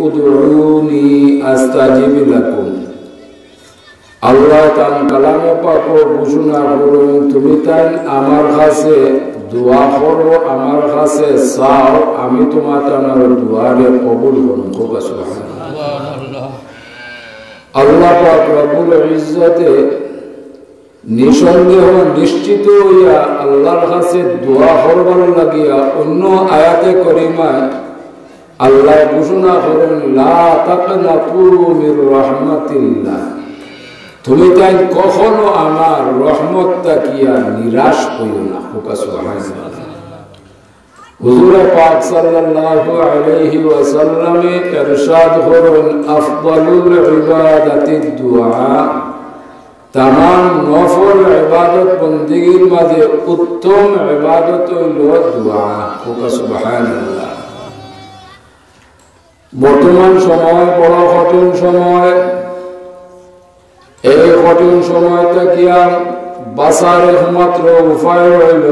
উদউনি আস্তাজিব লাকুম। আল্লাহ তান কালামে পাক ঘোষণা করুন, তুমি তাই আমার কাছে দোয়া করো, আমার কাছে চাও, আমি তোমার তার দোয়ারে কবুল করুন। খুব সুবহানাল্লাহ। আল্লাহ পাক রব্বুল ইজ্জতে নিঃসন্দেহ নিশ্চিত হইয়া আল্লাহর কাছে দোয়া করবার লাগিয়া অন্য আয়াতে করিমায় আল্লাহ ঘোষণা করেন, লা তাকনাতু মির রাহমাতিল্লাহ, তুমি তাই কখনো আমার রহমত তাকিয়া নিরাশ হইও না। সুবহানাল্লাহ। হুজুর পাক সাল্লাল্লাহু আলাইহি ওয়াসাল্লাম ইরশাদ করেন, আফদালুল ইবাদাতিদ দুআ, तमाम नफल इबादत बंदगीर माঝে उत्तम इबादत হইল দোয়া। সুবহানাল্লাহ। বর্তমান সময় বড় কঠিন সময়। এই কঠিন সময়টা কি বাঁচার একমাত্র উপায় হইল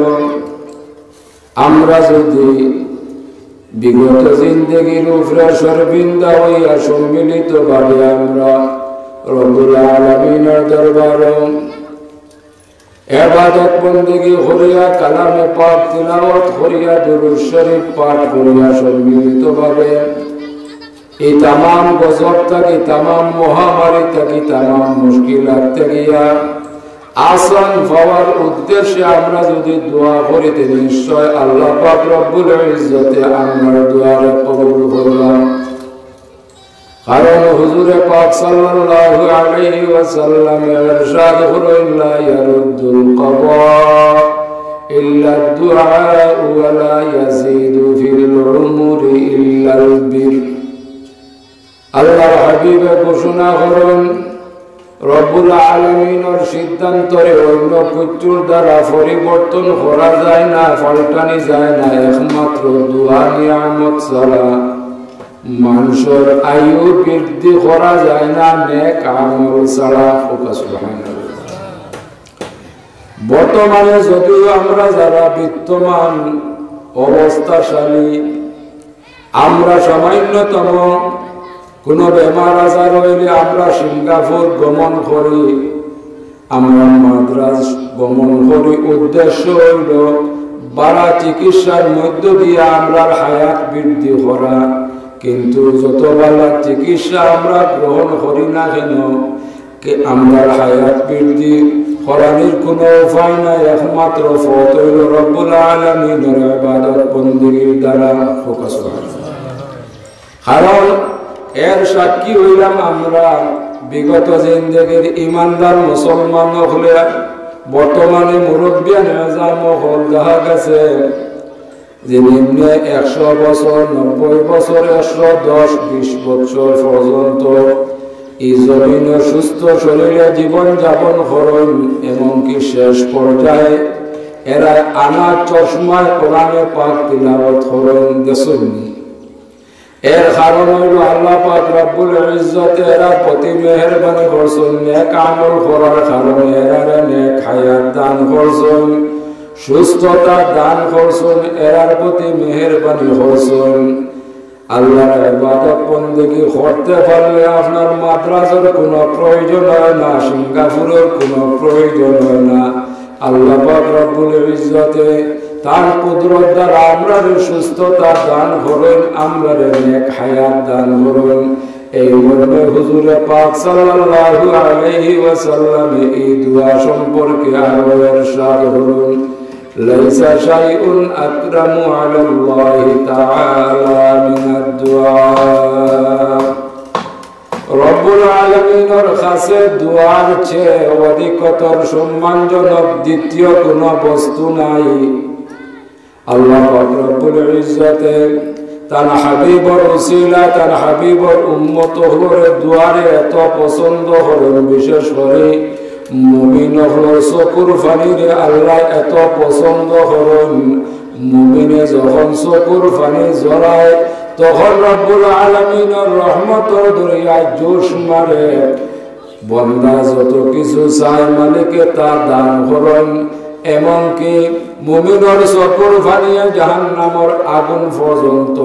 আমরা যদি বিগত জিন্দেগির উপরে সর্বিন্দা হইয়া সম্মিলিত ভাবে আমরা রব্বুল আলামিনের দরবারে ইবাদত বندگی করিয়া কালামে পাক তিলাওয়াত করিয়া দুরূদ শরীফ পাঠ করিয়া সম্মিলিতভাবে এই तमाम গজব থেকে तमाम মহামারী থেকে तमाम মুশকিলাত থেকে আসান পাওয়ার উদ্দেশ্যে আমরা যদি দোয়া করিতে নিশ্চয় আল্লাহ পাক রব্বুল ইজ্জতে আমার দোয়ারে কবুল করবেন। কারণ হুজুর পাক সাল্লাল্লাহু আলাইহি ওয়াসাল্লাম ইরশাদ করেন, লা ইয়ারুদ্দুল কদা ইল্লা দুআ ওয়া লা ইয়াজিদু ফিল উমুরি ইল্লাল বির। আল্লাহর হাবিব ঘোষণা করেন, রব্বুল আলামিনের সিদ্ধান্তরে অন্য কিছুর দ্বারা পরিবর্তন করা যায় না, পাল্টানি যায় না, একমাত্র দোয়া নিয়ামত ছাড়া মানুষের আয়ু বৃদ্ধি করা যায় না, নেক আমল ছাড়া। সুবহানাল্লাহ। বর্তমানে যদিও আমরা যারা বিদ্যমান অবস্থাশালী, আমরা সামান্যতম কোন বেমার আজার হইলে আমরা সিঙ্গাপুর গমন করি, আমরা মাদ্রাজ গমন করি। উদ্দেশ্য হইল বাড়া চিকিৎসার মধ্য দিয়ে আমরা হায়াত বৃদ্ধি করা। কিন্তু যত বালা চিকিৎসা আমরা গ্রহণ করি না কেন, আমরা হায়াত বৃদ্ধি করানোর কোন উপায় নাই, একমাত্র পথ হইল রব্বুল আলামিনের ইবাদত বندگির দ্বারা। কারণ এর সাক্ষী হইলাম আমরা বিগত জিন্দেগির ইমানদার মুসলমান হলে বর্তমানে মুরব্বিয়ান নিজাম হল দেখা গেছে যে নিম্নে 100 বছর, 90 বছর, 110, 20 বছর পর্যন্ত এই জমিনে সুস্থ শরীরে জীবন যাপন করেন। এমনকি শেষ পর্যায়ে এরা আনা চশমায় কোরআনে পাক তিলাওয়াত করেন। দেখুননি, এর কারণ হইল আল্লাহ পাক রব্বুল ইজ্জতে এরা প্রতি মেহেরবানি করছেন, নেক আমল করার কারণে এরা নেক হায়াত দান করছেন, সুস্থতা দান করছেন, এরার প্রতি মেহেরবানি করছেন। আল্লাহর ইবাদত বندگی করতে পারলে আপনার মাদ্রাসার কোনো প্রয়োজন হয় না, সিঙ্গাপুরের কোনো প্রয়োজন হয় না। আল্লাহ পাক রব্বুল ইজ্জতে তার কুদরত দ্বারা আমরা সুস্থতা দান করেন, আমরা নেক হায়াত দান করেন। এই মর্মে হুজুর পাক সাল্লাল্লাহু আলাইহি ওয়াসাল্লাম এই দোয়া সম্পর্কে আরো ইরশাদ করেন, লাইসা শাইউন আকরামু আলাল্লাহি তাআলা মিনাদ দুআ। রব্বুল আলামিনের কাছে দোয়ার চেয়ে অধিকতর সম্মানজনক দ্বিতীয় কোনো বস্তু নাই। আল্লাহ পাক রব্বুল ইজ্জতে তার হাবিবর ওসিলা, তার হাবিবর উম্মত হলরে দুয়ারে এত পছন্দ হলেন, বিশেষ করে মুমিন হলর চকুর ফানিরে আল্লাহ এত পছন্দ হলেন। মুমিনে যখন চকুর ফানি জড়ায় তখন রব্বুল আলামিনের রহমতের দরিয়ায় জোশ মারে। বন্দা যত কিছু চায় মালিকে তা দান করেন। এমনকি মুমিনের চকুর ফানিয়ে জাহান্নামের আগুন পর্যন্ত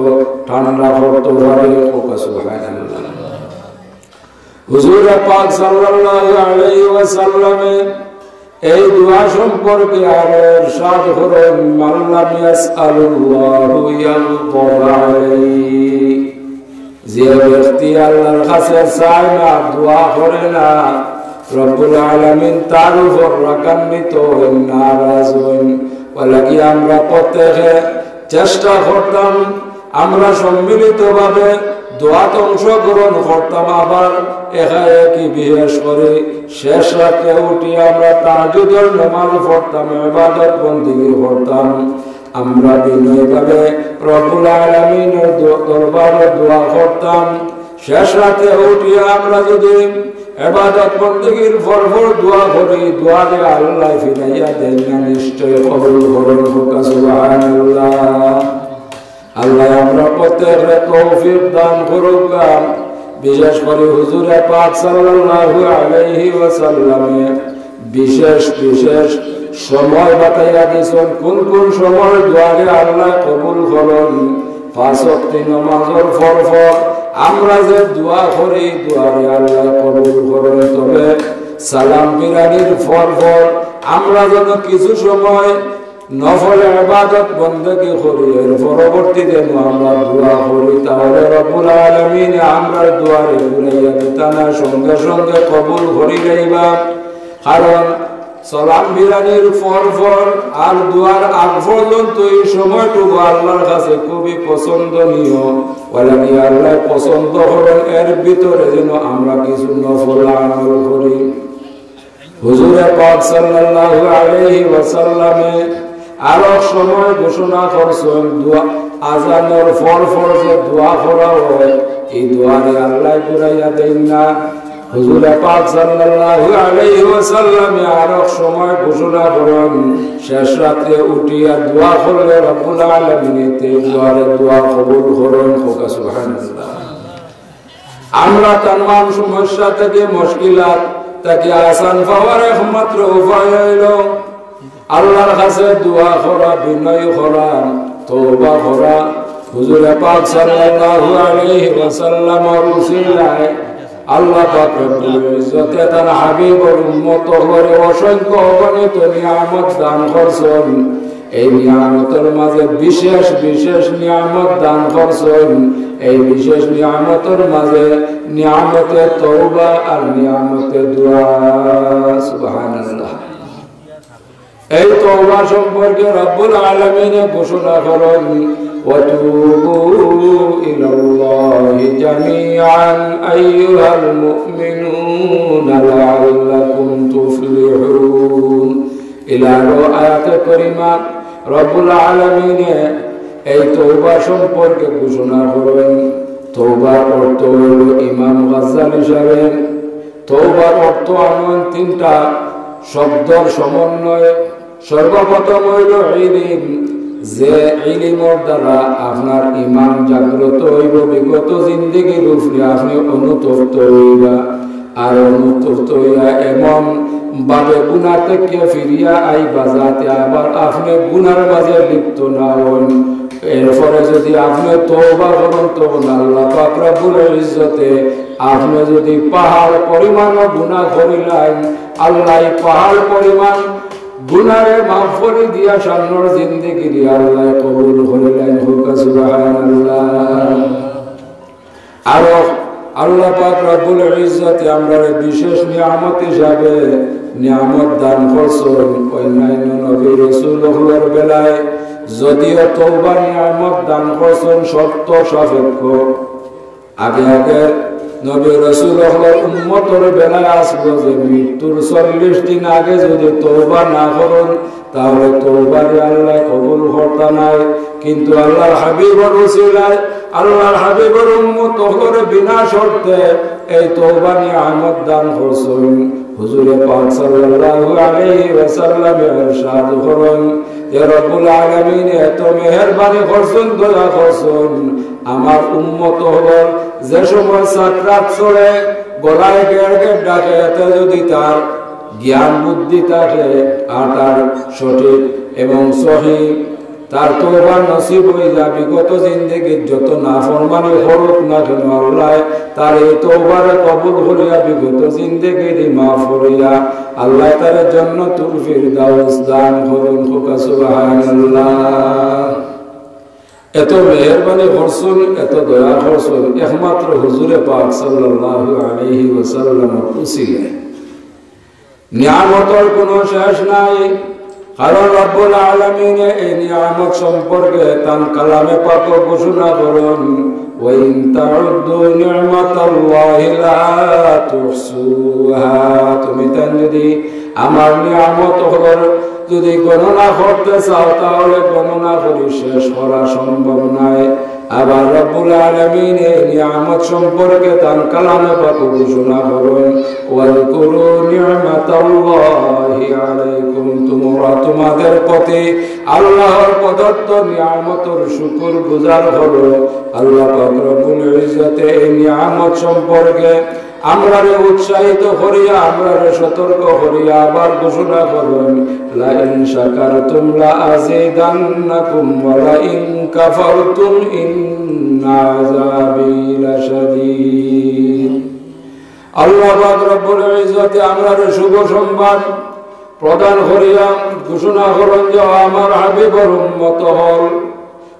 ঠান্ডা করতে পারে। সুবহানাল্লাহ। হুজুর পাক সাল্লাল্লাহু আলাইহি ওয়াসাল্লামের এই দোয়া সম্পর্কে আরো ইরশাদ করেন, মান লাম ইয়াসআলুল্লাহু ইয়াগফির। যে ব্যক্তি আল্লাহর কাছে চায় না, দোয়া করে না, রব্বুল আলামিন তার উপর রাগান্বিত হন, নারাজ হন। ওয়ালাকি আমরা প্রত্যেকে চেষ্টা করতাম, আমরা সম্মিলিতভাবে দোয়াতে অংশগ্রহণ করতাম, আবার একাকি বিশেষ করে শেষ রাতে উঠি আমরা তাহাজ্জুদের নামাজ পড়তাম, ইবাদত বন্দেগী করতাম। আমরা বিনয়ভাবে রব্বুল আলামিনের দরবারে দোয়া করতাম। শেষ রাতে উঠি আমরা যদি ইবাদত বন্দেগীর পরপর দোয়া করি, দোয়া দিয়ে আল্লাহ ফিরাইয়া দেন না, নিশ্চয় কবুল করেন। সুবহানাল্লাহ। আল্লাহ আমরা প্রত্যেককে তৌফিক দান করুক। বিশেষ করে হুজুরে পাক সাল্লাল্লাহু আলাইহি ওয়াসাল্লামে বিশেষ বিশেষ সময় বাতাইয়া দিয়েছেন, কোন কোন সময় দোয়ারে আল্লাহ কবুল করেন। পাঁচ ওয়াক্ত নামাজের পরপর আমরা যে দোয়া করি, দোয়ারে আল্লাহ কবুল করেন। তবে সালাম ফিরানির পরপর আমরা যেন কিছু সময় নফল ইবাদত বন্দেগী করি, এর পরবর্তীতে আমরা দোয়া করি, তাহলে রব্বুল আলামিন আমরা দোয়ারে ঘুরাইয়া দিতানা, সঙ্গে সঙ্গে কবুল করি লইবা। কারণ সালাম ফিরানির পরপর আর দোয়ার আগ পর্যন্ত এই সময়টুকু আল্লাহর কাছে খুবই পছন্দনীয়। ওয়ালাকি আল্লাহ পছন্দ করেন এর ভিতরে যেন আমরা কিছু নফল আমল করি। হুজুরে পাক সাল্লাল্লাহু আলাইহি ওয়াসাল্লামে আরো সময় ঘোষণা করছেন, দোয়া আজানের পরপর যে দোয়া করা হয়, এই দোয়ারে আল্লাহ ঘুরাইয়া দেন না। হুজুরে পাক সাল্লাল্লাহু আলাইহি ওয়াসাল্লামে আরো সময় ঘোষণা করেন, শেষ রাতে উঠিয়া দোয়া করলে রব্বুল আলামিন এই দোয়ারে দোয়া কবুল করেন। সুবহানাল্লাহ। আমরা তামাম সমস্যা থেকে, মুশকিলাত থেকে আসান পাওয়ার একমাত্র উপায় হইল আল্লাহর কাছে দোয়া করা, বিনয় করা, তওবা করা। হুজুরে পাক সাল্লাল্লাহু আলাইহি ওয়াসাল্লামের উসিলায় আল্লাহ পাক রব্বুল ইজ্জতে তার হাবিবের উম্মত হয়ে অসংখ্য অগণিত নিয়ামত দান করছেন। এই নিয়ামতের মাঝে বিশেষ বিশেষ নিয়ামত দান করছেন। এই বিশেষ নিয়ামতের মাঝে নিয়ামতে তওবা আর নিয়ামতে দোয়া। সুবহানাল্লাহ। এই তওবা সম্পর্কে রব্বুল আলামিন ঘোষণা করেন, ওয়াতুবু ইলাল্লাহি জামিআন আইয়ুহাল মুমিনুনা লাআল্লাকুম তুফলিহুন। ইলারো আয়াতে কারিমা রব্বুল আলামিন এই তওবা সম্পর্কে ঘোষণা করেন। তওবার অর্থ হলো, ইমাম গাজ্জালী সাহেব তওবার অর্থ এমন তিনটা শব্দের সমন্বয়। সর্বপ্রথম হইল ইলম, যে ইলমের দ্বারা আপনার ঈমান জাগ্রত হইব, বিগত জিন্দেগীর উপরে আপনি অনুতপ্ত হইবা। আর অনুতপ্ত হইয়া এমন ভাবে গুনাহ থেকে ফিরিয়া আইবা যাতে আবার আপনি গুনার মাঝে লিপ্ত না হন। এরপরে যদি আপনি তওবা করেন, তখন আল্লাহ পাক রব্বুল ইজ্জতে আপনি যদি পাহাড় পরিমাণ গুনাহ করিলেন, আল্লাহ পাহাড় পরিমাণ গুনারে মাফ করে দিয়া সামনের জিন্দেগি দিয়ে আল্লাহ কবুল করিলেন। সুবহানাল্লাহ। আর আল্লাহ পাক রব্বুল ইজ্জতে আমরা বিশেষ নিয়ামত হিসাবে নিয়ামত দান করছেন। অন্যান্য নবী রাসূলুল্লাহর বেলায় যদিও তওবা নিয়ামত দান করছেন শর্ত সাপেক্ষ, আগে আগে নবী রাসূলুল্লাহর উম্মতের বেলায় আসলো যে মৃত্যুর 40 দিন আগে যদি তওবা না করেন তাহলে তওবারে আল্লাহ কবুল করতে নাই। কিন্তু আল্লাহর হাবিবের ওসিলায় আল্লাহর হাবিবের উম্মত হলে বিনা শর্তে এই তওবা নিয়ামত দান করছেন। হুজুরে পাক সাল্লাল্লাহু আলাইহি ওয়াসাল্লাম ইরশাদ করেন, ইয়া রব্বুল আলামিন এত মেহেরবানি করছেন, দয়া করছেন, আমার উম্মত হলো যে সময় সাকরাত চলে গলায় গেড় ডাকে, এতে যদি তার জ্ঞান বুদ্ধি থাকে আর তার সঠিক এবং সহি তার তওবা নসিব হয়ে যা বিগত জিন্দেগির যত নাফরমানি হরক না কেন আল্লাহ তার এই তওবার কবুল করিয়া বিগত জিন্দেগির মাফ করিয়া আল্লাহ তার জান্নাতুল ফিরদাউস দান করুন। সুবহানাল্লাহ। এত মেহেরবানি করছেন, এত দয়া করছেন একমাত্র হুজুরে পাক সাল্লাল্লাহু আলাইহি ওয়াসাল্লামের উসিলায়। নিয়ামতের কোনো শেষ নাই, কারণ রব্বুল আলামিন এই নিয়ামত সম্পর্কে তার কালামে পাক ঘোষণা করেন, ওয়া ইন তাউদ্দু নি'মাতাল্লাহি লা তুহসুহা। তুমি তান যদি আমার নিয়ামতগুলোর যদি গণনা করতে চাও তাহলে গণনা করে শেষ করা সম্ভব নয়। আবার রব্বুল আলামিন এই নিয়ামত সম্পর্কে তার কালামে পাক ঘোষণা করেন, ওয়াজকুরু নি'মাতাল্লাহি আলাইকুম। তোমরা তোমাদের প্রতি আল্লাহর প্রদত্ত নিয়ামতের শুকর গুজার করো। আল্লাহ পাক রব্বুল ইজ্জতে এই নিয়ামত সম্পর্কে আমরারে উৎসাহিত করিয়া আমরারে সতর্ক করিয়া আবার ঘোষণা করুন, লা ইন শাকারতুম লা আযীদান্নাকুম ওয়া লা ইন কাফারতুম ইন্না আযাবী লাশাদীদ। আল্লাহ পাক রব্বুল ইজ্জতে আমরারে শুভ সংবাদ প্রদান করিয়া ঘোষণা করেন যে আমার হাবিবের উম্মত হল,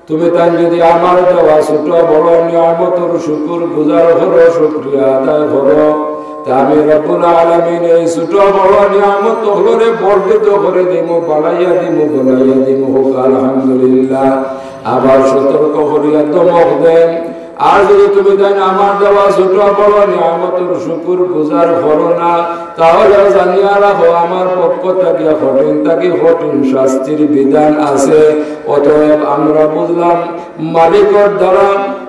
তুমি তাই যদি আমার দেওয়া ছোট বড় নিয়ামতের শুকর গুজার করো, শুকরিয়া আদায় করো, তা আমি রব্বুল আলামিন এই ছোট বড় নিয়ামত হলরে বর্ধিত করে দিব, বাড়াইয়া দিব, বাড়াইয়া দিব। হোক আলহামদুলিল্লাহ। আবার সতর্ক করিয়া দমক দেন, আর যদি তুমি তাই আমার দেওয়া ছোট বড় নিয়ামতের শুকর গুজার করো না, তাহলে জানিয়া রাখো আমার পক্ষ থেকে কঠিন শাস্তির বিধান আছে। অতএব আমরা বুঝলাম মালিকের দ্বারা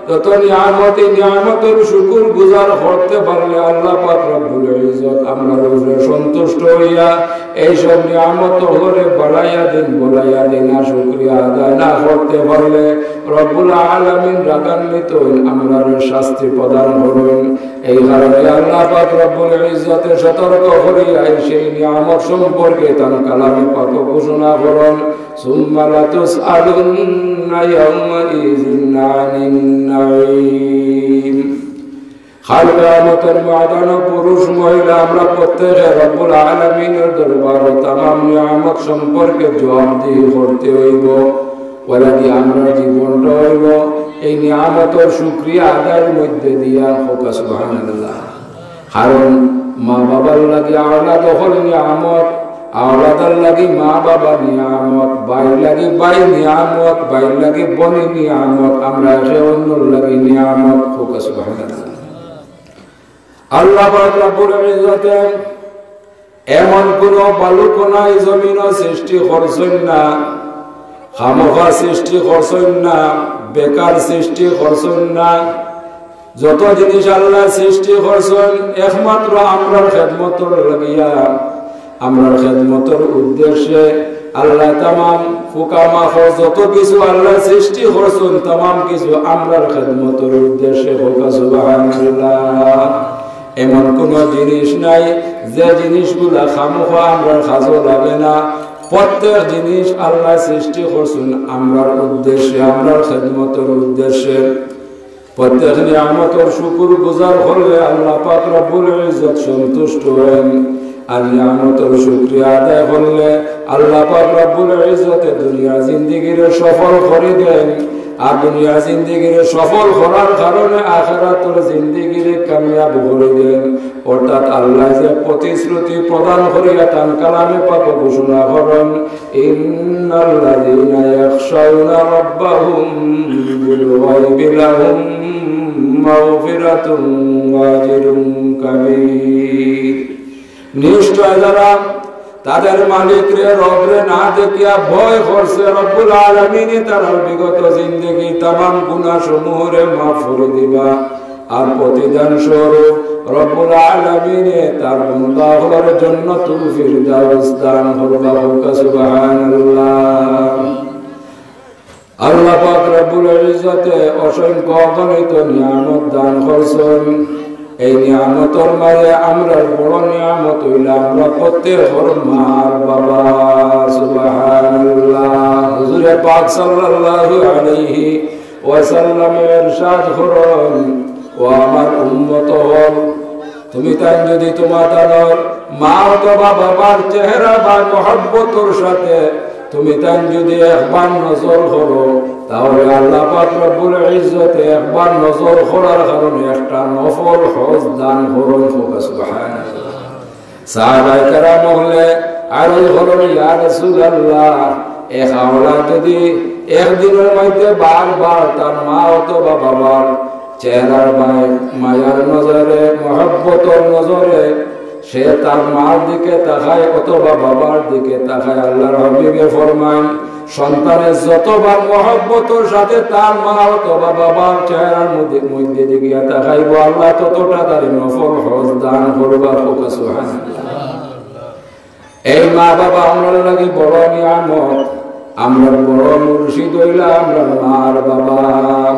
যত নিয়ামতের শুকর গুজার করতে পারলে আল্লাহ পাক রব্বুল ইজ্জত আমরা উপরে সন্তুষ্ট হইয়া এইসব নিয়ামত হলে বাড়াইয়া দিন, বলাইয়া দিন। আর শুকরিয়া আদায় না করতে পারলে রব্বুল আলামিন রাগান্বিত হইন, আমরা শাস্তি প্রদান করুন। এই কারণে আল্লাহ পাক রব্বুল ইজ্জতে সতর্ক করিয়া সেই নিয়ামত সম্পর্কে তার কালামে পাক ঘোষণা করুন, সুম্মা লা তুসআলুন্না ইয়াওমাইযিন আনিন নাঈম। কিয়ামতের ময়দানে পুরুষ মহিলা আমরা প্রত্যেকে রব্বুল আলামিনের দরবারে तमाम নিয়ামত সম্পর্কে জবাবদিহি করতে হইব। ওয়ালাদি আমরা জীবনটা হইব এই নিয়ামতের শুকরিয়া আদায়ের মধ্যে দিয়া। হোক সুবহানাল্লাহ। কারণ মা বাবার লাগি আওলাদ হল নিয়ামত, আওলাদার লাগি মা বাবা নিয়ামত, ভাই লাগি ভাই নিয়ামত, ভাই লাগি বোন নিয়ামত, আমরা একে অন্যর লাগি নিয়ামত। হোক সুবহানাল্লাহ। আল্লাহ পাক রব্বুল ইজ্জতে এমন কোন বালুক নাই জমিন সৃষ্টি করছেন না, খামোখা সৃষ্টি করছেন না, বেকার সৃষ্টি করছেন না। যত জিনিস আল্লাহ সৃষ্টি করছেন একমাত্র আমরার খেদমতর লাগিয়া, আমরার খেদমতর উদ্দেশ্যে। আল্লাহ তামাম ফুকামাখো যত কিছু আল্লাহ সৃষ্টি করছেন তামাম কিছু আমরার খেদমতর উদ্দেশ্যে। হোক সুবহানাল্লাহ। এমন কোন জিনিস নাই যে জিনিসগুলা খামোখা আমরার কাজে লাগে না। প্রত্যেক জিনিস আল্লাহ সৃষ্টি করছেন আমরার উদ্দেশ্যে, আমরার খেদমতের উদ্দেশ্যে। প্রত্যেক নিয়ামতের শুকর গুজার করলে আল্লাহ পাক রব্বুল ইজ্জত সন্তুষ্ট হন। আর নিয়ামতের শুকরিয়া আদায় করলে আল্লাহ পাক রব্বুল ইজ্জতে দুনিয়া জিন্দেগির সফল করে দেন। আর দুনিয়া জিন্দেগির সফল করার কারণে আখিরাতের জিন্দেগির কামিয়াব করে দেন। অর্থাৎ আল্লাহ যে প্রতিশ্রুতি প্রদান করিয়া তার কালামে পাক ঘোষণা করেন, ইন্নাল্লাযীনা ইয়াখশাউনা রাব্বাহুম বিল গায়বি লাহুম মাগফিরাতুন ওয়া আজরুন কাবীর। নিশ্চয় যারা তাদের মালিকরে রবরে না দেখিয়া ভয় করছে, রব্বুল আলামিন তার বিগত জিন্দেগি तमाम গুনাহ সমূহরে মাফ করে দিবা। আর প্রতিদান স্বরূপ রব্বুল আলামিন তার বান্দাদের জান্নাতুল ফিরদাউস দান করবা। হোক সুবহানাল্লাহ। আল্লাহ পাক রব্বুল ইজ্জতে অসংখ্য অগণিত নিয়ামত দান করছেন। এই নিয়ামতের মাঝে আমরা বড় নিয়ামত হইল আমরা প্রত্যেক মার বাবা। সুবহানাল্লাহ। হুজুরে পাক সাল্লাল্লাহু আলাইহি ওয়াসাল্লাম ইরশাদ করেন, ও আমার উম্মত হল, তুমি তাই যদি তোমার মা অথবা বাবার চেহারা বা মহব্বতের সাথে তুমি তাই যদি একবার নজর করো, তাহলে আল্লাহ পাক রব্বুল ইজ্জতে একবার নজর করার কারণে একটা নফল হজ দান করুন। সুবহানাল্লাহ। সাহাবায়ে কেরাম বললে আরজ হলো, ইয়া রাসূলুল্লাহ, এক আওলাদ যদি একদিনের মধ্যে বারবার তার মা অথবা বাবার চেহারার মায়ার নজরে মহব্বতের নজরে সে তার মার দিকে তাকায় অথবা বাবার দিকে তাকায়, আল্লাহর হাবিবে ফরমান, সন্তানের যতবার মহব্বতের সাথে তার মা অথবা বাবার চেহারার মধ্যে দিকে তাকাইব, আল্লাহ ততটা তার নফল হজ দান করবা। সুবহানাল্লাহ। এই মা বাবা আমরা লাগি বড় নিয়ামত। আমরা বড় মুর্শিদ হইলা আমরা মার বাবা।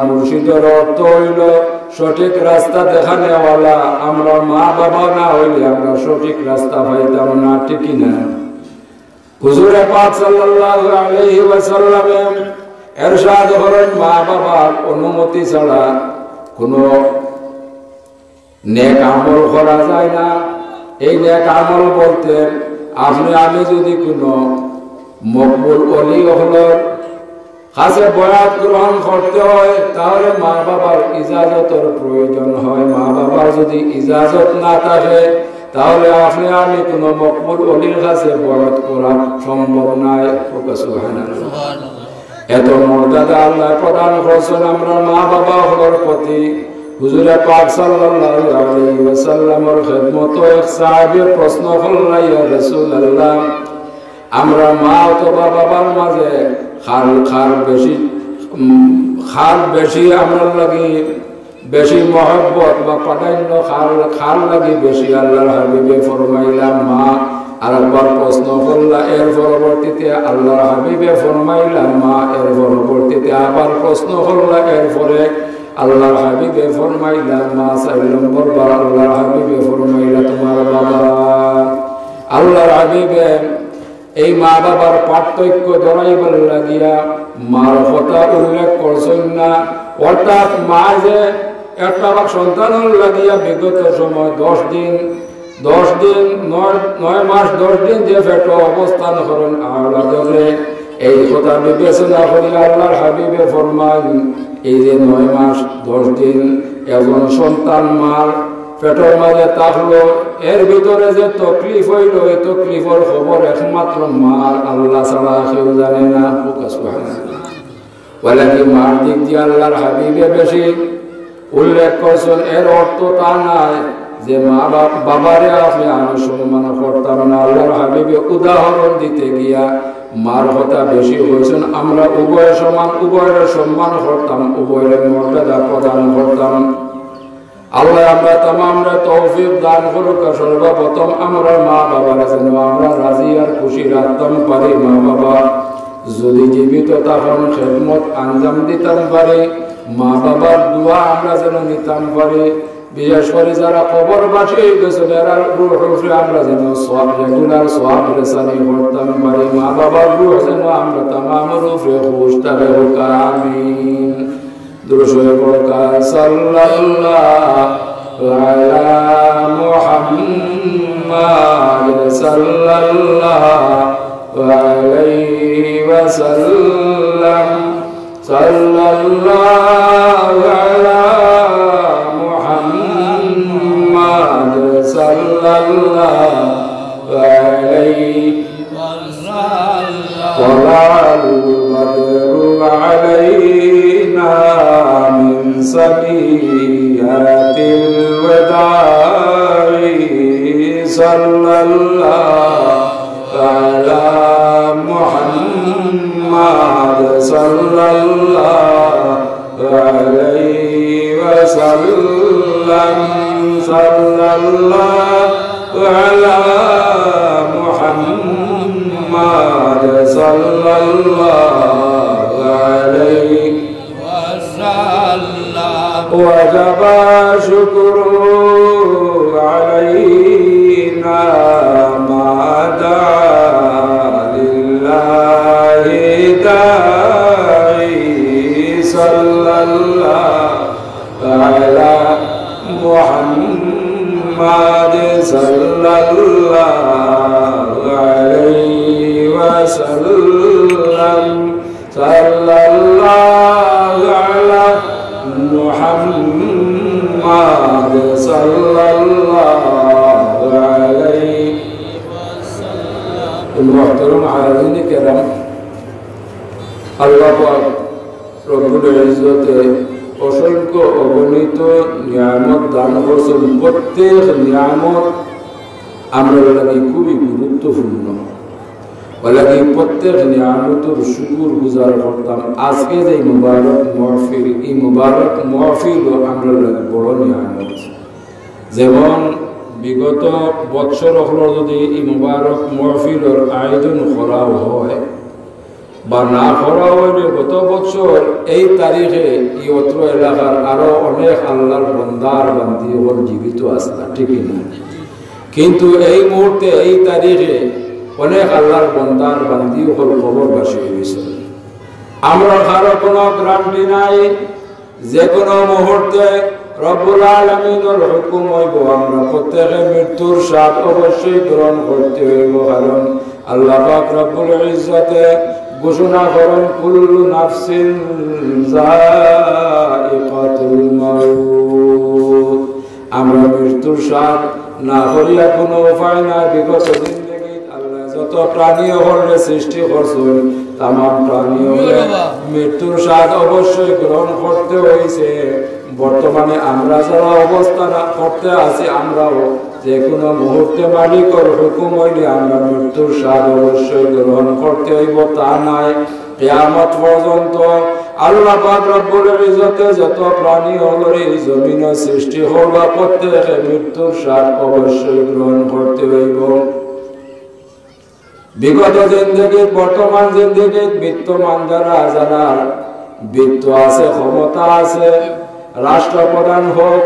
মুর্শিদের অর্থ হইল সঠিক রাস্তা দেখানেওয়ালা। আমরা মা বাবা না হইলে আমরা সঠিক রাস্তা পাইতাম না, ঠিক না? হুজুরে পাক সাল্লাল্লাহু আলাইহি ওয়াসাল্লাম ইরশাদ করেন, মা বাবার অনুমতি ছাড়া কোনো নেক আমল করা যায় না। এই নেক আমল বলতে আমি যদি কোনো মকবুল ওলি হলের কাছে বয়াত গ্রহণ করতে হয়, তাহলে মা বাবার ইজাজতের প্রয়োজন হয়। মা বাবার যদি ইজাজত না থাকে, তাহলে আমি কোনো মকবুল ওলির কাছে বয়াত করা সম্ভব নয়। সুবহানাল্লাহ। এত মর্যাদা আল্লাহ প্রদান করেছেন আমরা মা বাবা হলের প্রতি। হুজুরে পাক সাল্লাল্লাহু আলাইহি ওয়াসাল্লামের খিদমতে এক সাহাবী প্রশ্ন করলেন, ইয়া রাসূলুল্লাহ, আমরা মা অথবা বাবার মাঝে খাল বেশি আমরা লাগি বেশি মহব্বত বা প্রাধান্য খাল লাগি বেশি। আল্লাহর হাবিবে ফরমাইলাম মা। আরেকবার প্রশ্ন করলা, এর পরবর্তীতে আল্লাহর হাবিবে ফরমাইলাম মা। এর পরবর্তীতে আবার প্রশ্ন করলা, এরপরে আল্লাহর হাবিবে ফরমাইলাম মা। 4 নম্বর বার আল্লাহর হাবিবে ফরমাইলা তোমার বাবা। আল্লাহর হাবিবে এই মা বাবার পার্থক্য ধরাইবার লাগিয়া মার কথা উল্লেখ করছেন না। অর্থাৎ মা যে একটা সন্তানের লাগিয়া বিগত সময় 10 দিন 9 মাস 10 দিন যে পেট অবস্থান করেন আওলাদরে, এই কথা বিবেচনা করি আল্লাহর হাবিবে ফরমান, এই যে 9 মাস 10 দিন একজন সন্তান মার পেটের মাঝে থাকলো, এর ভিতরে যে তকলিফ হইল, এই তকলিফের খবর একমাত্র মার আল্লাহ ছাড়া কেউ জানে না। কি মার দিক দিয়ে আল্লাহর হাবিবে বেশি উল্লেখ করছেন। এর অর্থ তা নাই যে মা বাবারে আমি সম্মান করতাম না। আল্লাহর হাবিবে উদাহরণ দিতে গিয়া মার কথা বেশি হয়েছেন। আমরা উভয় সমান, উভয়ের সম্মান করতাম, উভয়ের মর্যাদা প্রদান করতাম। আল্লাহ আমরা তামামরা তৌফিক দান করুক। সর্বপ্রথম আমরা মা বাবার যেন আমরা রাজি আর খুশি রাখতাম পারি। মা বাবা যদি জীবিত তখন খেদমত আঞ্জাম দিতাম পারি। মা বাবার দোয়া আমরা যেন নিতাম পারি। বিশেষ করে যারা কবরবাসী গেছেন এরা রূহে আমরা যেন সওয়াব রেগুলার সওয়াব রেসানি করতাম পারি। মা বাবার রূহ যেন আমরা তামাম রূহে খুশ থাকে। আমিন। দুরূদ পড়া সাল্লাল্লাহু আলা মুহাম্মাদ সাল্লাল্লাহু আলাইহি ওয়াসাল্লাম। সাল্লাল্লাহু আলা মুহাম্মাদ সাল্লাল্লাহু আলাইহি ওয়াসাল্লাম। ওয়ালাল বদরু আলাইনা মিন সানিয়াতিল ওয়াদা'i সাল্লাল্লাহু আলা মুহাম্মাদ সাল্লাল্লাহু আলাইহি ওয়াসাল্লাম। সাল্লাল্লাহু আলা মুহাম্মাদ সাল্লাল্লাহু আলাইহি ওয়াসাল্লাম। ওয়াজাবা শুকরু محمد صلى الله عليه وسلم صلى الله على محمد صلى الله عليه وسلم المحترم حاضرين الكرام আল্লাহ পাক রব্বুল ইজ্জতে অসংখ্য অগণিত নিয়ামত দান করেছেন প্রত্যেক নিয়ামত আমরা লাগি খুবই গুরুত্বপূর্ণ বলাকি প্রত্যেক নিয়ামতের শুকর গুজার করতাম আজকে যে মুবারক মাহফিল এই মুবারক মাহফিল আমরা লাগি বড় নিয়ামত যেমন বিগত বছর হলো যদি এই মুবারক মাহফিলের আয়োজন করা হয় বা না করা হইলে গত বছর এই তারিখে এই অত্র এলাকার আরো অনেক আল্লাহর বান্দার বান্দি হল জীবিত আসলা ঠিকই না কিন্তু এই মুহূর্তে এই তারিখে অনেক আল্লাহর বান্দার বান্দি হল খবরবাসী হয়েছে আমরা কারো কোনো গ্যারান্টি নাই যে কোনো মুহূর্তে রব্বুল আলামিনের হুকুম হইব আমরা প্রত্যেকে মৃত্যুর স্বাদ অবশ্যই গ্রহণ করতে হইব কারণ আল্লাহ পাক রব্বুল ইজ্জতে ঘোষণা করেন কুল্লু নাফসিন যায়িকাতুল মাউত আমরা মৃত্যুর স্বাদ না করিয়া কোনো উপায় নাই বিগত জিন্দেগি আল্লাহ যত প্রাণী হলে সৃষ্টি করছেন তাম প্রাণী হলে মৃত্যুর স্বাদ অবশ্যই গ্রহণ করতে হয়েছে বর্তমানে আমরা যারা অবস্থান করতে আছি আমরাও যে কোনো মুহূর্তে মালিকের হুকুম হইলে আমরা মৃত্যুর স্বাদ অবশ্যই গ্রহণ করতে হইব তা নাই কিয়ামত পর্যন্ত আল্লাহ পাক রব্বুল ইজ্জতে যত প্রাণী হলো এই জমিনে সৃষ্টি হলো প্রত্যেকে মৃত্যুর স্বাদ অবশ্যই গ্রহণ করতে হইব বিগত জিন্দেগি বর্তমান জিন্দেগি বিত্তমান যারা যারা বিত্ত আছে ক্ষমতা আছে রাষ্ট্রপ্রধান হোক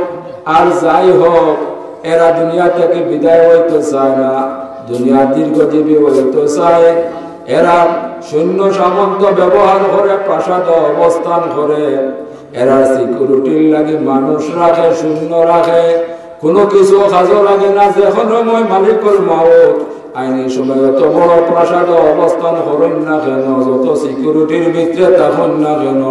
আর যাই হোক এরা দুনিয়া থেকে বিদায় হইতে চায় না দুনিয়া দীর্ঘজীবী হইতে চায় এরা সৈন্য সামন্ত ব্যবহার করে প্রাসাদ অবস্থান করে এরা সিকিউরিটির লাগে মানুষ রাখে শূন্য রাখে কোনো কিছু কাজও লাগে না যখন সময় মালিকের মাউত আইনি সময় যত বড় প্রাসাদ অবস্থান করেন না কেন যত সিকিউরিটির ভিতরে থাকুন না কেন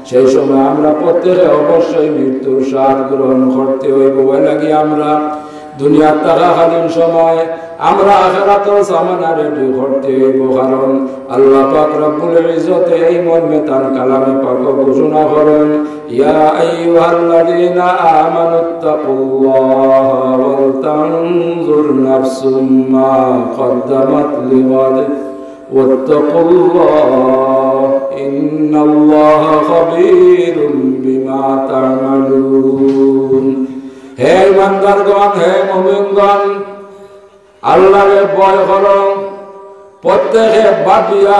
সেই সময় আমরা প্রত্যেকে অবশ্যই মৃত্যুর স্বাদ গ্রহণ করতে হইব ওই লাগি আমরা দুনিয়ার থাকাকালীন সময় আমরা আখিরাতের সামানা রেডি করতে হইব কারণ আল্লাহ পাক রব্বুল ইজ্জতে এই মর্মে তার কালামে পাক ঘোষণা করেন ইয়া আইয়ুহাল্লাযীনা আমানুত্তাকুল্লাহা ওয়াল তানজুর নাফসুম মা কদ্দামাত লিগাদ ওয়াত্তাকুল্লাহ ইন্নাল্লাহা খাবীরুম বিমা তা'মালুন হে ইমানদারগণ হে মুমিনগণ আল্লাহকে ভয় করো প্রত্যেকে ভাবিয়া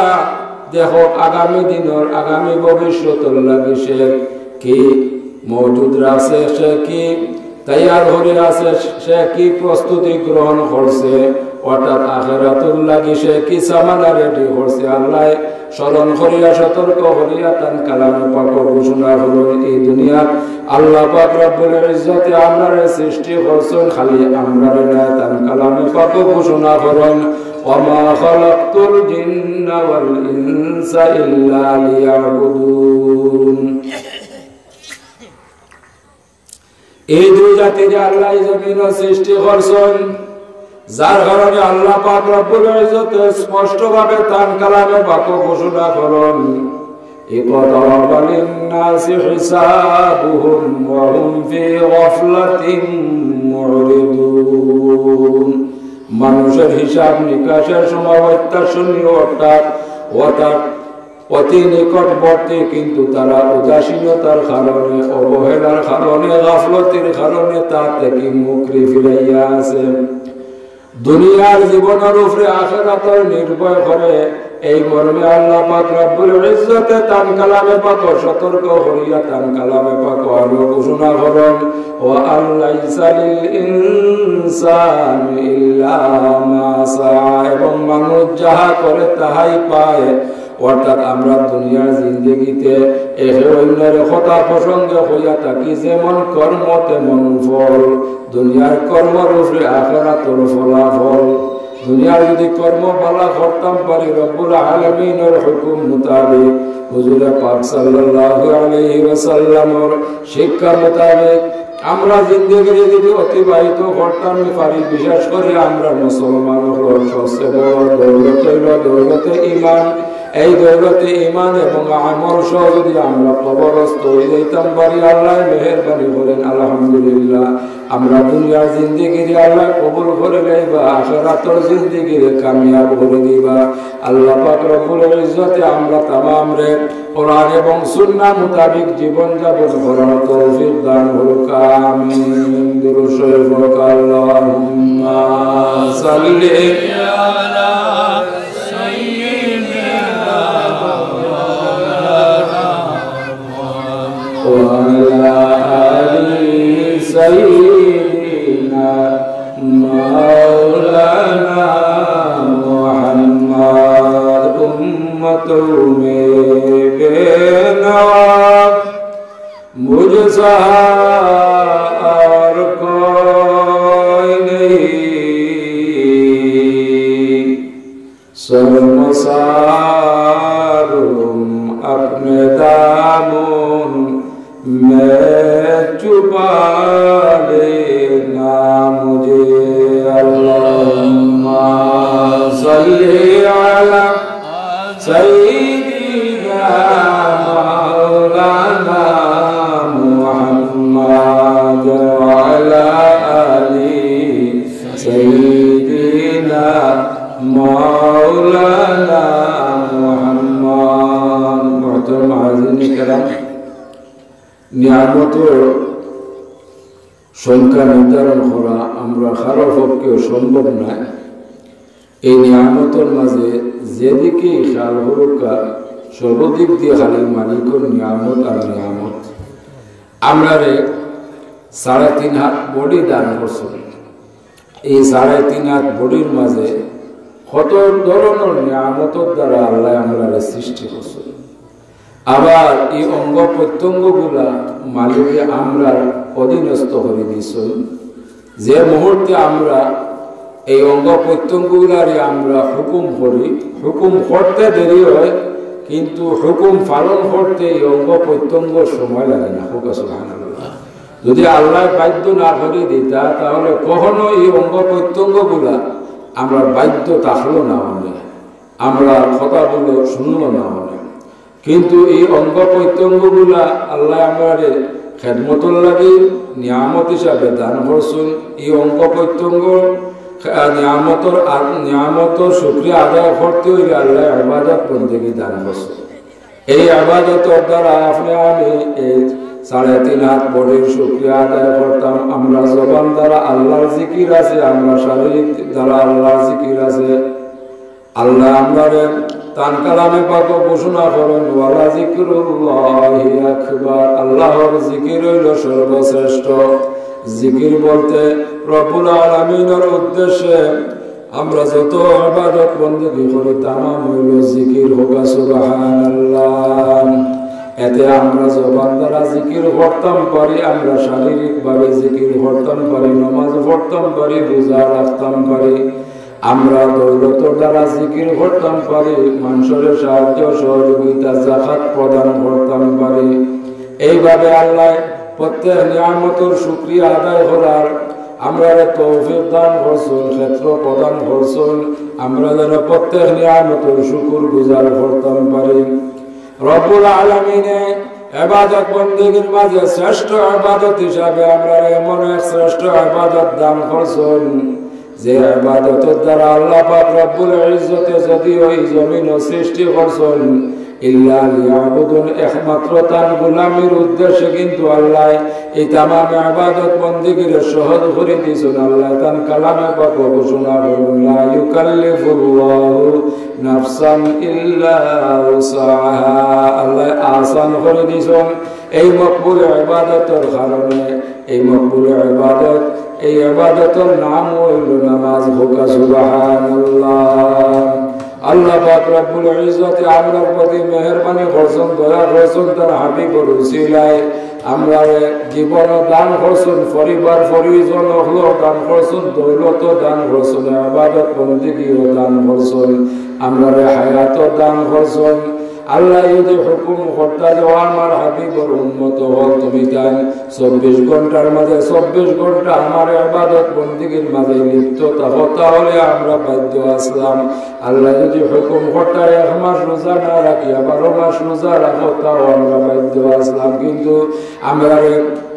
দেখো আগামী দিনের আগামী ভবিষ্যতের লাগি সে কি মজুদ আছে সে কি তৈয়ার হয়ে আছে সে কি প্রস্তুতি গ্রহণ করছে অর্থাৎ আখিরাতুর লাগি সে কি সামানা রেডি করছে আল্লাহ স্মরণ করিয়া সতর্ক করিয়া তার কালামে পাক ঘোষণা হলো এই দুনিয়া আল্লাহ পাক রব্বুল ইজ্জতে আমরারে সৃষ্টি করছেন খালি আমরারে না তার কালামে পাক ঘোষণা করেন ওয়ামা খালাকতুল জিন্না ওয়াল ইনসা ইল্লা লিয়াবুদুন এই দুই জাতির আল্লাহ জমিন সৃষ্টি করছেন যার কারণে আল্লাহ পাক রব্বুল ইজ্জতে স্পষ্টভাবে তার কালামে পাক ঘোষণা করেন ইকতারাবা লিন-নাসি হিসাবুহুম ওয়া হুম ফি গাফলাতিন মুরিদুন মানুষের হিসাব নিকাশের সময় অত্যাশনীয় অর্থাৎ অতি নিকটবর্তী কিন্তু তারা উদাসীনতার কারণে অবহেলার কারণে গাফলতির কারণে তা থেকে মুখরি ফিরাইয়া আছে দুনিয়ার জীবনের উপরে আখিরাতের নির্ভর করে এই মর্মে আল্লাহ পাক রব্বুল ইজ্জতে তার কালামে পাক সতর্ক করিয়া তার কালামে পাক আরো ঘোষণা করেন ওয়া আল্লাইসা লিল ইনসানি ইল্লা মা সা এবং মানুষ যাহা করে তাহাই পায় অর্থাৎ আমরা দুনিয়ার জিন্দগিতে একে অন্যের কথা প্রসঙ্গে হইয়া থাকি, যেমন কর্ম তেমন ফল। দুনিয়ার কর্মের উপরে আখিরাতের ফলাফল। দুনিয়ার যদি কর্ম ভালো করতাম পারি রব্বুল আলামিনের হুকুম মোতাবেক, হুজুর পাক সাল্লাল্লাহু আলাইহি ওয়াসাল্লামের শিক্ষা মোতাবেক আমরা জিন্দগি যদি অতিবাহিত করতাম পারি, বিশেষ করে আমরা মুসলমান হল সবচেয়ে বড় দৌলত হইল দৌলতে ঈমান। এই দৌলতে ঈমান এবং আমল সহ যদি আমরা কবরস্থ হয়ে যেতাম পারি, আল্লাহ মেহেরবানি করেন আলহামদুলিল্লাহ আমরা দুনিয়ার জিন্দগির আল্লাহ কবুল করে লইবা, আখিরাতের জিন্দগির কামিয়াব করে দিবা। আল্লাহ পাক রব্বুল ইজ্জতে আমরা তামাম রে কোরআন এবং সুন্নাহ মোতাবেক জীবন যাপন করার তৌফিক দান করুক। আমিন। দুরূদ শরীফ পড়ুক। আল্লাহুম্মা সাল্লি আলা সাইয়্যিদিনা ওয়া আলা আলি সাইয়্যিদিনা মাওলানা মুহাম্মদ। উম্মতোं में बेनवाब मुझसा और कोई नहीं, शर्मसारुम अपने दामन में छुपा लेना मुझे। अल्लाहुम्मा सल्ली अला सय्यिदिना मौलाना मुहम्मद व अला आलि सय्यिदिना मौलाना मुहम्मद। मुहतरम हाज़िरीन किराम, নিয়ামতের সংখ্যা নির্ধারণ করা আমরা কারো পক্ষে সম্ভব নয়। এই নিয়ামতের মাঝে যেদিকে খেয়াল হরুকা সর্বদিক দিয়ে খালি মালিকের নিয়ামত আর নিয়ামত। আমরা 3.5 হাত বডি দান করছেন। এই 3.5 হাত বডির মাঝে কত ধরনের নিয়ামতের দ্বারা আল্লাহ আমরা সৃষ্টি করছেন। আবার এই অঙ্গ প্রত্যঙ্গগুলা মালিকে আমরা অধীনস্থ করে দিয়েছেন। যে মুহূর্তে আমরা এই অঙ্গ প্রত্যঙ্গগুলারে আমরা হুকুম করি, হুকুম করতে দেরি হয় কিন্তু হুকুম পালন করতে এই অঙ্গ প্রত্যঙ্গ সময় লাগে না। সুবহানাল্লাহ। যদি আল্লাহ বাধ্য না করে দিতা তাহলে কখনো এই অঙ্গ প্রত্যঙ্গগুলা আমরা বাধ্য থাকলো না, আমরা কথাগুলো শুনলো না। কিন্তু এই অঙ্গ প্রত্যঙ্গগুলা আল্লাহ আমাদের খেদমতের লাগি নিয়ামত হিসাবে দান করছেন। এই অঙ্গ প্রত্যঙ্গ নিয়ামতের শুকরিয়া আদায় করতে হইলে আল্লাহ ইবাদত বন্দেগী দান করছেন। এই ইবাদতের দ্বারা আপনি আমি এই 3.5 হাত বডির শুকরিয়া আদায় করতাম। আমরা জবান দ্বারা আল্লাহর জিকির আছে, আমরা শারীরিক দ্বারা আল্লাহর জিকির আছে। আল্লাহ আমাদের তান কালামে পাক ঘোষণা করেন, ওয়ালা যিকরুল্লাহি আকবার, আল্লাহর জিকির হইল সর্বশ্রেষ্ঠ। জিকির বলতে রব্বুল আলামিনের উদ্দেশ্যে আমরা যত ইবাদত বন্দেগী করি তামাম হইল জিকির। হোক সুবহানাল্লাহ। এতে আমরা জবান দ্বারা জিকির করতাম পারি, আমরা শারীরিকভাবে জিকির করতাম পারি, নামাজ পড়তাম পারি, রোজা রাখতাম পারি, আমরা দৌলতের দ্বারা জিকির করতাম পারি, মানুষের সাহায্য সহযোগিতা যাকাত প্রদান করতাম পারি। এইভাবে আল্লাহ প্রত্যেক নিয়ামতের শুকরিয়া আদায় করার আমরা তৌফিক দান করছেন, ক্ষেত্র প্রদান করছেন। আমরা যেন প্রত্যেক নিয়ামতের শুকর গুজার করতাম পারি। রব্বুল আলামিনে ইবাদত বন্দেগীর মাঝে শ্রেষ্ঠ ইবাদত হিসাবে আমরা এমন এক শ্রেষ্ঠ ইবাদত দান করছেন যে ইবাদতের দ্বারা আল্লাহ পাক রব্বুল ইজ্জতে যদি ওই জমিন সৃষ্টি করছেন ইল্লা লিয়াবুদুন, একমাত্র তার গোলামির উদ্দেশ্যে কিন্তু আল্লাহ এই তামাম ইবাদত বন্দেগীর সহজ করে দিয়েছেন। আল্লাহ তার কালামে পাক ঘোষণা করেন, লা ইউকাল্লিফুল্লাহু নাফসান ইল্লা উসাহা। আল্লাহ আসান করে দিয়েছেন এই মকবুল ইবাদতের কারণে। এই মকবুল ইবাদত, এই ইবাদতের নাম হইল নামাজ। হোক সুবহানাল্লাহ। আল্লাহ পাক রব্বুল ইজ্জতে আমরার প্রতি মেহেরবানি করছেন, দয়া করছেন তার হাবিবের উসিলায় আমরা জীবন দান করছেন, পরিবার পরিজন হলো দান করছেন, দৌলত দান করছেন, ইবাদত বন্দেগীও দান করছেন, আমরা হায়াত দান করছেন। আল্লাহ যদি হুকুম করতা যে আমার হাবিবের উম্মত হল, তুমি তাই 24 ঘন্টার মাঝে 24 ঘন্টা আমার ইবাদত বন্দেগীর মাঝে লিপ্ত থাকো, তাহলে আমরা বাধ্য আসলাম। আল্লাহ যদি হুকুম করতা 1 মাস রোজা না রাখি 12 মাস রোজা রাখো, তাও আমরা বাধ্য আসলাম। কিন্তু আমরা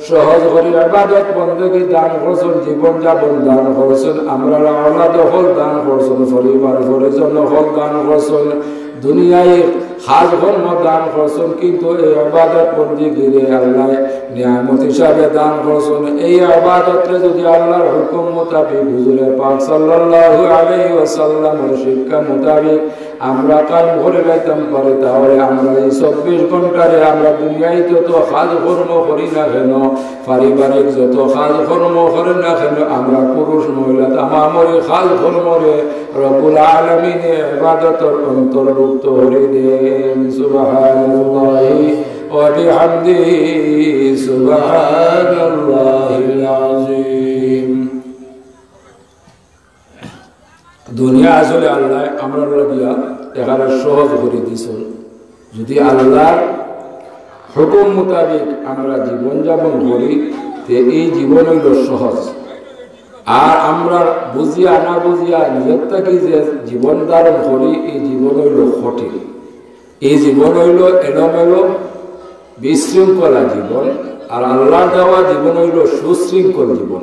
সহজ করে ইবাদত বন্দেগী দান করছেন, জীবন যাপন দান করছেন, আমরা আওলাদ হল দান করছেন, পরিবার পরিজন হল দান করছেন, দুনিয়ায় খাস কর্ম দান করছেন, কিন্তু এই ইবাদত বন্দেগীরে আল্লাহ নিয়ামত হিসাবে দান করছেন। এই ইবাদতরে যদি আল্লাহর হুকুম মোতাবেক হুজুরে পাক সাল্লাল্লাহু আলাইহি ওয়াসাল্লামের শিক্ষা মোতাবেক আমরা কায়েম করে রাখতাম পারি, তাহলে আমরা এই 24 ঘন্টারে আমরা দুনিয়ায় যত খাস কর্ম করি না কেন, পারিবারিক যত খাস কর্ম করি না কেন, আমরা পুরুষ মহিলা তামামের খাস কর্মরে রব্বুল আলামিনের ইবাদতের অন্তর্ভুক্ত করে দেন। সুবহানাল্লাহি ওয়া বিহামদিহি, সুবহানাল্লাহিল আযীম। দুনিয়া আসলে আল্লাহ আমরা লাগিয়া এখানে সহজ করে দিয়েছেন। যদি আল্লাহর হুকুম মোতাবেক আমরা জীবনযাপন করি, এই জীবন হইল সহজ। আর আমরা বুঝিয়া না বুঝিয়া নিজের থেকে যে জীবন ধারণ করি, এই জীবন হইল কঠিন। এই জীবন হইল এলোমেলো বিশৃঙ্খলা জীবন, আর আল্লাহ দেওয়া জীবন হইল সুশৃঙ্খল জীবন।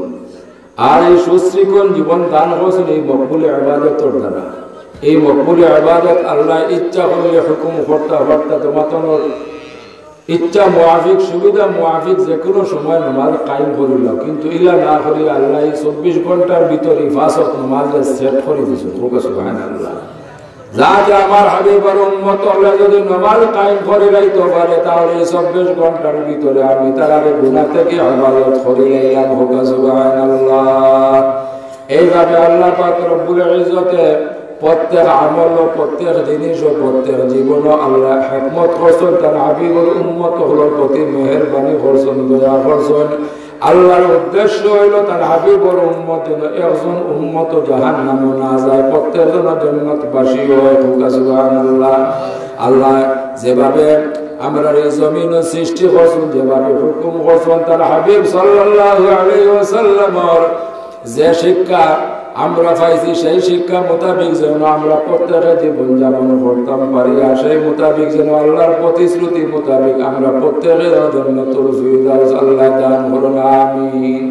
আর এই সুশৃঙ্খল জীবন দান করছেন এই মকবুল ইবাদতের দ্বারা। এই মকবুল ইবাদত আল্লাহ ইচ্ছা করলে হুকুম করতে পারতা, তোমার ইচ্ছা মুআফিক সুবিধা মুআফিক যে কোনো সময় নামাজ কায়েম করিল, কিন্তু ইলা না করি আল্লাহ 24 ঘন্টার ভিতরে 5 ওয়াক্ত নামাজ সেট করে দিয়েছে। সুবহানাল্লাহ। যাতে আমার হাবিবের উম্মত আল্লাহ যদি নামাজ কায়েম করে রাখতে পারে, তাহলে 24 ঘন্টার ভিতরে আমি তার গুনাহ থেকে ইবাদত করে লাইলাম। সুবহানাল্লাহ। এইভাবে আল্লাহ পাক রব্বুল ইজ্জতে প্রত্যেক আমল, প্রত্যেক জিনিস ও প্রত্যেক জীবন আল্লাহ হিকমত করছেন, তার হাবিবের উম্মত হলোর প্রতি মেহেরবানি করছেন, দয়া করছেন। আল্লাহর উদ্দেশ্য হইল তার হাবিবের উম্মত যেন একজন উম্মত জাহান্নামে না যায়, প্রত্যেকজন জান্নাতবাসী হয়। সুবহানাল্লাহ। আল্লাহ যেভাবে আমরা এই জমিন সৃষ্টি করছেন, যেভাবে হুকুম করছেন, তার হাবিব সাল্লাল্লাহু আলাইহি ওয়াসাল্লামের যে শিক্ষা আমরা পাইছি, সেই শিক্ষা মোতাবেক যেন আমরা প্রত্যেকে জীবন যাপন করতাম পারি, আর সেই মোতাবেক যেন আল্লাহর প্রতিশ্রুতি মোতাবেক আমরা প্রত্যেকের জন্য তৌফিক আল্লাহ দান করুন। আমিন।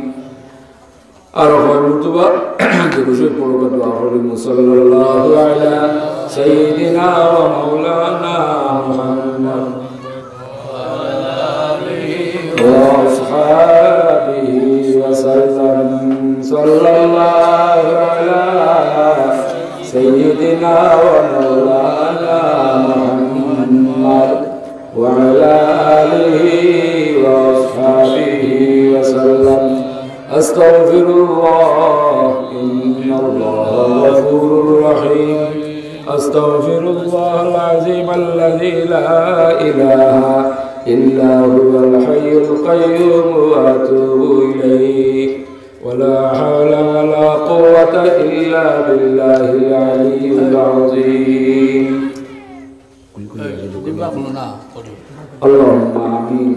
আর হয়তুবা দুরূদ পড়ব, দোয়া করি। সাল্লাল্লাহু আলা সাইয়্যিদিনা ওয়া মাওলানা মুহাম্মদ ওয়া আলা আলিহি ওয়া আসহাবিহি ওয়া সাল্লাম। সাল্লাল্লাহু আলা সাইয়্যিদিনা ওয়া মাওলানা মুহাম্মদ ওয়া আলা আলিহি ওয়া আসহাবিহি ওয়া সাল্লাম। আস্তাগফিরুল্লাহ, ইন্নাল্লাহা গফুরুর রহিম। আস্তাগফিরুল্লাহাল আযীম আল্লাযী লা ইলাহা ইল্লা হুয়াল হাইয়ুল কাইয়্যুম ওয়া আতুবু ইলাইহি। ولا حول ولا قوة إلا بالله العلي العظيم. اللهم آمين.